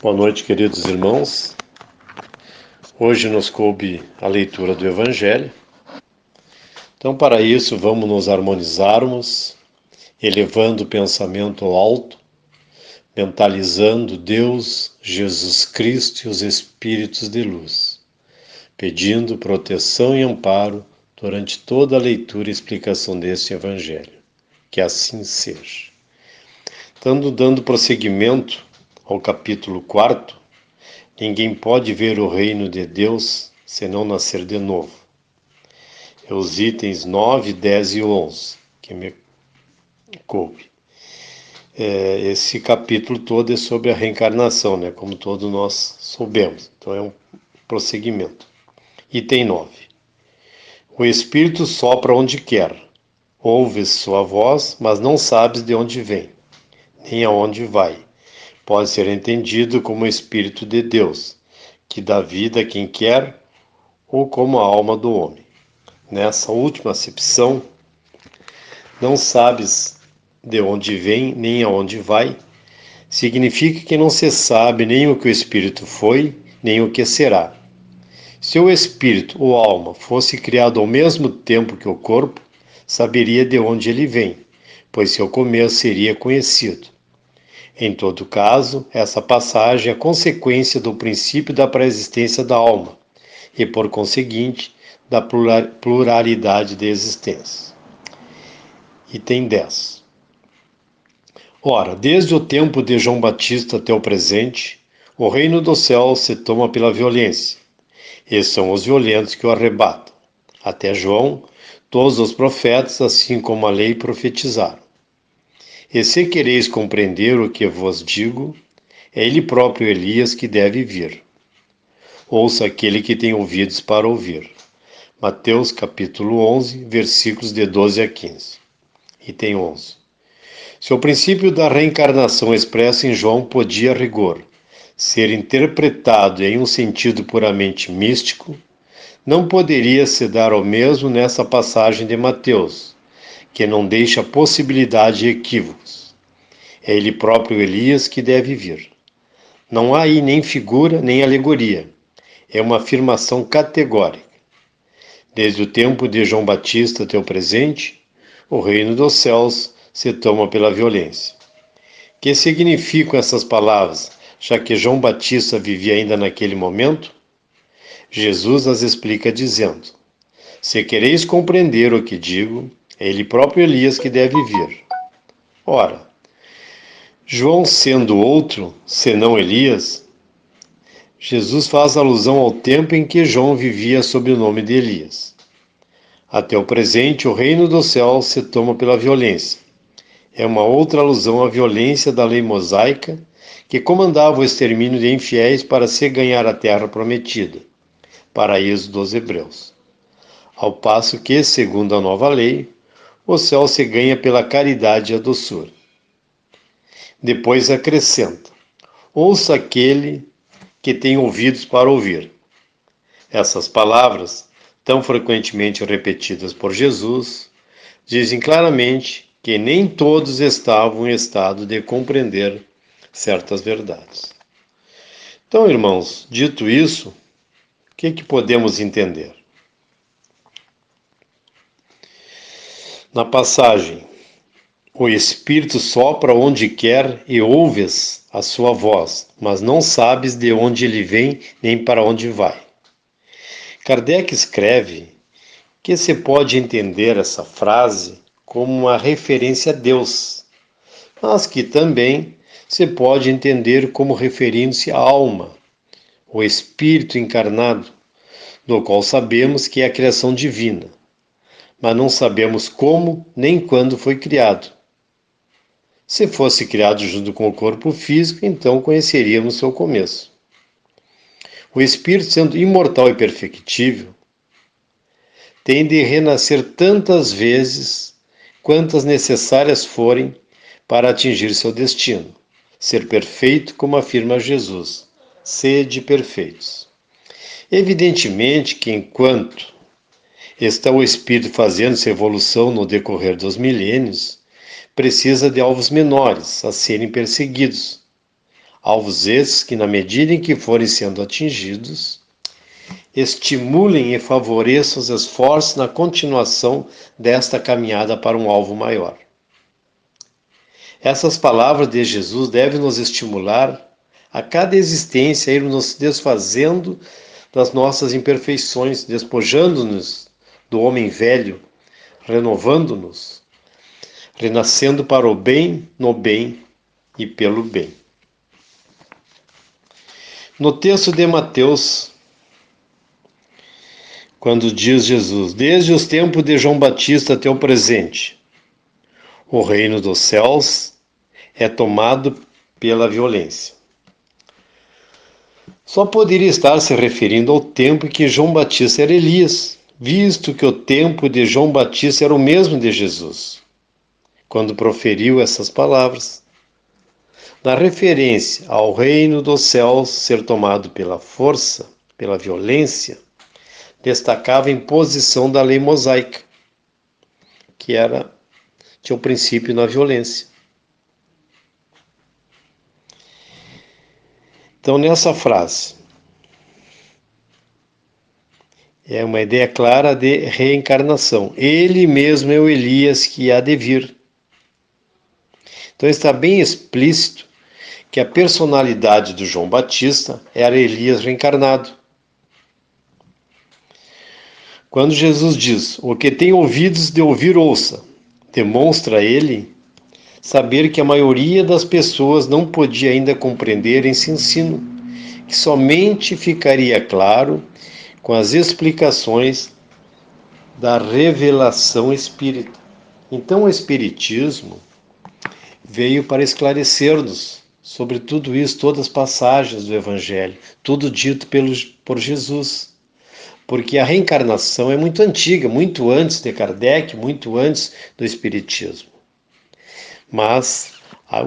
Boa noite, queridos irmãos. Hoje nos coube a leitura do Evangelho. Então, para isso, vamos nos harmonizarmos, elevando o pensamento ao alto, mentalizando Deus, Jesus Cristo e os Espíritos de luz, pedindo proteção e amparo durante toda a leitura e explicação deste Evangelho. Que assim seja. Estando dando prosseguimento ao capítulo 4, ninguém pode ver o reino de Deus senão nascer de novo. É os itens 9, 10 e 11 que me coube. Esse capítulo todo é sobre a reencarnação, né? Como todos nós soubemos. Então é um prosseguimento. Item 9. O Espírito sopra onde quer. Ouves sua voz, mas não sabes de onde vem, nem aonde vai. Pode ser entendido como o Espírito de Deus, que dá vida a quem quer, ou como a alma do homem. Nessa última acepção, não sabes de onde vem nem aonde vai, significa que não se sabe nem o que o Espírito foi, nem o que será. Se o Espírito ou alma fosse criado ao mesmo tempo que o corpo, saberia de onde ele vem, pois seu começo seria conhecido. Em todo caso, essa passagem é consequência do princípio da pré-existência da alma e, por conseguinte, da pluralidade de existências. Item 10. Ora, desde o tempo de João Batista até o presente, o reino do céu se toma pela violência, e são os violentos que o arrebatam. Até João, todos os profetas, assim como a lei, profetizaram. E se quereis compreender o que vos digo, é ele próprio Elias que deve vir. Ouça aquele que tem ouvidos para ouvir. Mateus capítulo 11, versículos de 12 a 15. Item 11. Se o princípio da reencarnação expresso em João podia, a rigor, ser interpretado em um sentido puramente místico, não poderia se dar ao mesmo nessa passagem de Mateus, que não deixa possibilidade de equívocos. É ele próprio Elias que deve vir. Não há aí nem figura nem alegoria. É uma afirmação categórica. Desde o tempo de João Batista até o presente, o reino dos céus se toma pela violência. Que significam essas palavras, já que João Batista vivia ainda naquele momento? Jesus as explica dizendo: se quereis compreender o que digo, é ele próprio Elias que deve vir. Ora, João sendo outro, senão Elias, Jesus faz alusão ao tempo em que João vivia sob o nome de Elias. Até o presente, o reino do céu se toma pela violência. É uma outra alusão à violência da lei mosaica, que comandava o extermínio de infiéis para se ganhar a terra prometida, paraíso dos hebreus. Ao passo que, segundo a nova lei, o céu se ganha pela caridade e a doçura. Depois acrescenta: ouça aquele que tem ouvidos para ouvir. Essas palavras, tão frequentemente repetidas por Jesus, dizem claramente que nem todos estavam em estado de compreender certas verdades. Então, irmãos, dito isso, o que podemos entender? Na passagem, o Espírito sopra onde quer e ouves a sua voz, mas não sabes de onde ele vem nem para onde vai. Kardec escreve que se pode entender essa frase como uma referência a Deus, mas que também se pode entender como referindo-se à alma, o Espírito encarnado, do qual sabemos que é a criação divina, mas não sabemos como nem quando foi criado. Se fosse criado junto com o corpo físico, então conheceríamos seu começo. O Espírito, sendo imortal e perfectível, tem de renascer tantas vezes quantas necessárias forem para atingir seu destino, ser perfeito, como afirma Jesus: sede perfeitos. Evidentemente que enquanto está o Espírito fazendo sua evolução no decorrer dos milênios, precisa de alvos menores a serem perseguidos, Alvos esses que, na medida em que forem sendo atingidos, estimulem e favoreçam os esforços na continuação desta caminhada para um alvo maior. Essas palavras de Jesus devem nos estimular a cada existência a ir nos desfazendo das nossas imperfeições, despojando-nos do homem velho, renovando-nos, renascendo para o bem, no bem e pelo bem. No texto de Mateus, quando diz Jesus, desde os tempos de João Batista até o presente, o reino dos céus é tomado pela violência. Só poderia estar se referindo ao tempo em que João Batista era Elias, visto que o tempo de João Batista era o mesmo de Jesus, quando proferiu essas palavras. Na referência ao reino dos céus ser tomado pela força, pela violência, destacava a imposição da lei mosaica, que tinha o princípio na violência. Então, nessa frase, é uma ideia clara de reencarnação. Ele mesmo é o Elias que há de vir. Então, está bem explícito que a personalidade do João Batista era Elias reencarnado. Quando Jesus diz, o que tem ouvidos de ouvir, ouça, demonstra ele saber que a maioria das pessoas não podia ainda compreender esse ensino, que somente ficaria claro com as explicações da revelação espírita. Então o Espiritismo veio para esclarecer-nos sobre tudo isso, todas as passagens do Evangelho, tudo dito por Jesus. Porque a reencarnação é muito antiga, muito antes de Kardec, muito antes do Espiritismo. Mas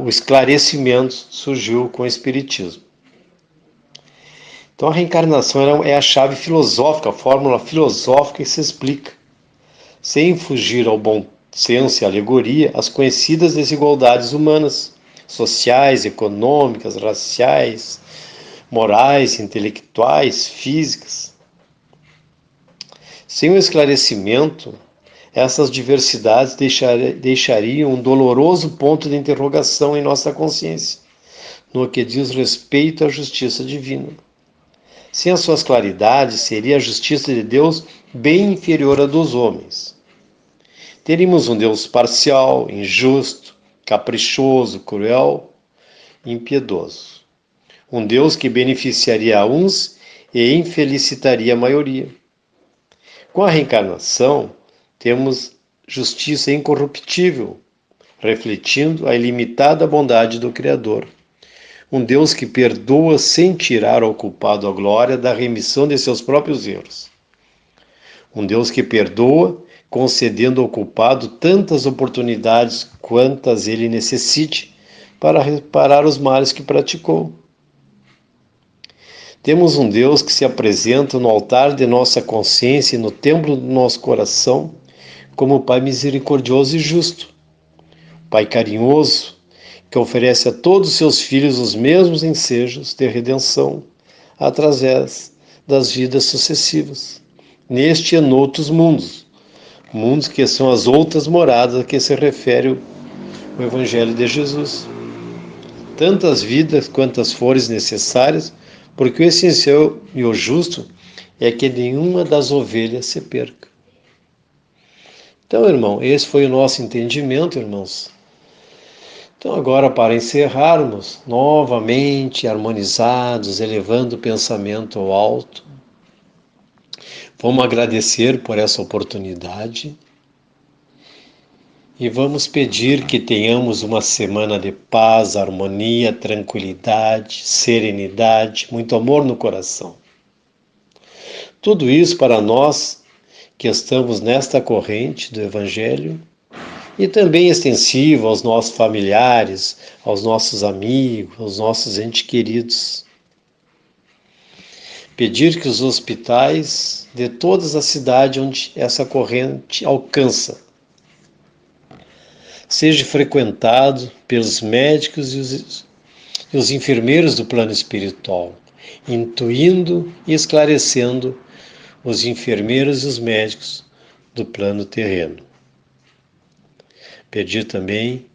o esclarecimento surgiu com o Espiritismo. Então a reencarnação é a chave filosófica, a fórmula filosófica que se explica, sem fugir ao bom senso e alegoria, as conhecidas desigualdades humanas, sociais, econômicas, raciais, morais, intelectuais, físicas. Sem o esclarecimento, essas diversidades deixariam um doloroso ponto de interrogação em nossa consciência, no que diz respeito à justiça divina. Sem as suas claridades, seria a justiça de Deus bem inferior à dos homens. Teríamos um Deus parcial, injusto, caprichoso, cruel e impiedoso. Um Deus que beneficiaria a uns e infelicitaria a maioria. Com a reencarnação, temos justiça incorruptível, refletindo a ilimitada bondade do Criador. Um Deus que perdoa sem tirar ao culpado a glória da remissão de seus próprios erros. Um Deus que perdoa, concedendo ao culpado tantas oportunidades quantas ele necessite para reparar os males que praticou. Temos um Deus que se apresenta no altar de nossa consciência e no templo do nosso coração como Pai misericordioso e justo, Pai carinhoso, que oferece a todos os seus filhos os mesmos ensejos de redenção através das vidas sucessivas, neste e noutros mundos, mundos que são as outras moradas a que se refere o Evangelho de Jesus. Tantas vidas quantas forem necessárias, porque o essencial e o justo é que nenhuma das ovelhas se perca. Então, irmão, esse foi o nosso entendimento, irmãos. Então, agora, para encerrarmos, novamente harmonizados, elevando o pensamento ao alto, vamos agradecer por essa oportunidade e vamos pedir que tenhamos uma semana de paz, harmonia, tranquilidade, serenidade, muito amor no coração. Tudo isso para nós que estamos nesta corrente do Evangelho e também extensivo aos nossos familiares, aos nossos amigos, aos nossos entes queridos. Pedir que os hospitais de todas as cidades onde essa corrente alcança seja frequentado pelos médicos e os enfermeiros do plano espiritual, intuindo e esclarecendo os enfermeiros e os médicos do plano terreno. Pedir também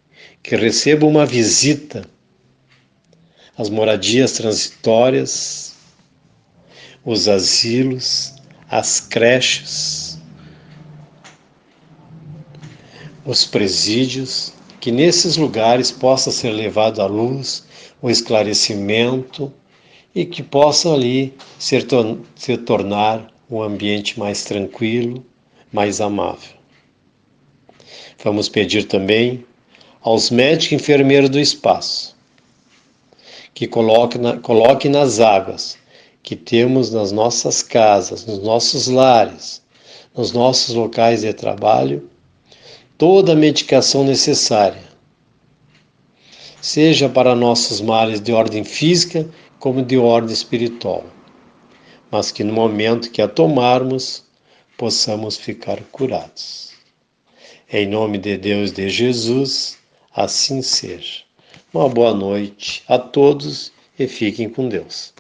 que receba uma visita às moradias transitórias, os asilos, as creches, os presídios, que nesses lugares possa ser levado à luz o esclarecimento e que possa ali se tornar um ambiente mais tranquilo, mais amável. Vamos pedir também aos médicos e enfermeiros do espaço que coloque nas águas que temos nas nossas casas, nos nossos lares, nos nossos locais de trabalho, toda a medicação necessária, seja para nossos males de ordem física como de ordem espiritual, mas que no momento que a tomarmos, possamos ficar curados. Em nome de Deus, de Jesus, assim seja. Uma boa noite a todos e fiquem com Deus.